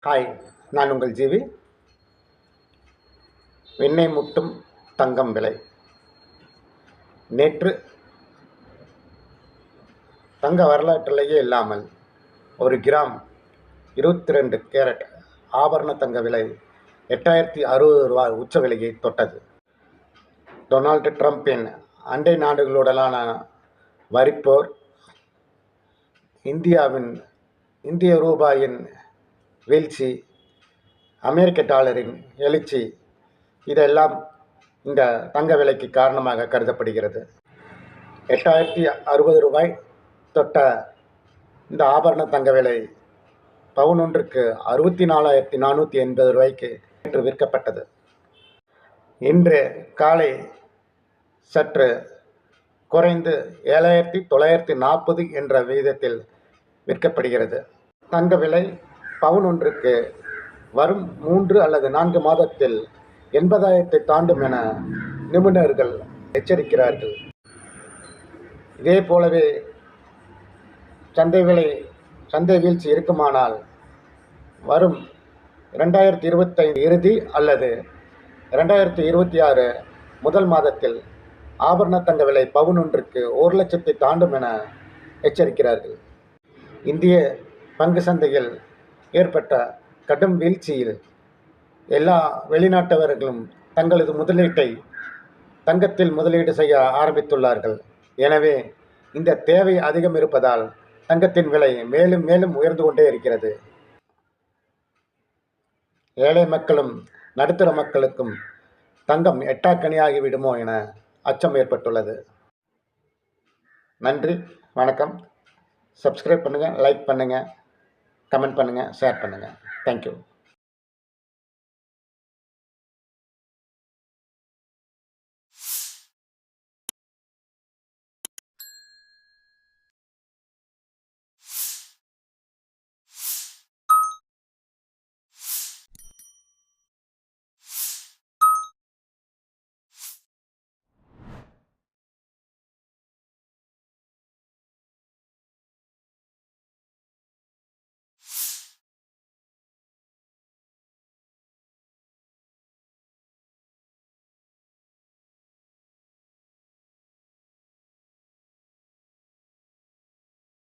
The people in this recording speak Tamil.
ஹாய், நான் உங்கள் ஜிவி. வெண்ணெய் முட்டும் தங்கம் விலை. நேற்று தங்க வரலாற்றிலேயே இல்லாமல் ஒரு கிராம் 22 கேரட் ஆபரண தங்க விலை 8060 ரூபாய் உச்ச விலையை தொட்டது. டொனால்டு ட்ரம்பின் அண்டை நாடுகளுடனான வரிப்போர், இந்திய ரூபாயின் வீழ்ச்சி, அமெரிக்க டாலரின் எழுச்சி, இதெல்லாம் இந்த தங்க விலைக்கு காரணமாக கருதப்படுகிறது. 8060 ரூபாய் தொட்ட இந்த ஆபரண தங்க விலை பவுன் ஒன்றுக்கு 64,480 ரூபாய்க்கு நேற்று விற்கப்பட்டது. இன்று காலை சற்று குறைந்து 7,940 என்ற விகிதத்தில் விற்கப்படுகிறது. தங்க விலை பவுன் ஒன்றுக்கு வரும் 3 அல்லது 4 மாதத்தில் 80,000 தாண்டும் என நிபுணர்கள் எச்சரிக்கிறார்கள். இதே போலவே சந்தை வீழ்ச்சி இருக்குமானால் வரும் 2025 இறுதி அல்லது 2026 முதல் மாதத்தில் ஆபரண தங்க விலை பவுன் ஒன்றுக்கு 1 லட்சத்தை தாண்டும் என எச்சரிக்கிறார்கள். இந்திய பங்கு சந்தையில் ஏற்பட்ட கடும் வீழ்ச்சியில் எல்லா வெளிநாட்டவர்களும் தங்களது முதலீட்டை தங்கத்தில் முதலீடு செய்ய ஆரம்பித்துள்ளார்கள். எனவே இந்த தேவை அதிகம் இருப்பதால் தங்கத்தின் விலை மேலும் மேலும் உயர்ந்து கொண்டே இருக்கிறது. ஏழை மக்களும் நடுத்தர மக்களுக்கும் தங்கம் எட்டாக்கனியாகி விடுமோ என அச்சம் ஏற்பட்டுள்ளது. நன்றி, வணக்கம். சப்ஸ்கிரைப் பண்ணுங்கள், லைக் பண்ணுங்கள், கமெண்ட் பண்ணுங்கள், ஷேர் பண்ணுங்கள். தேங்க்யூ.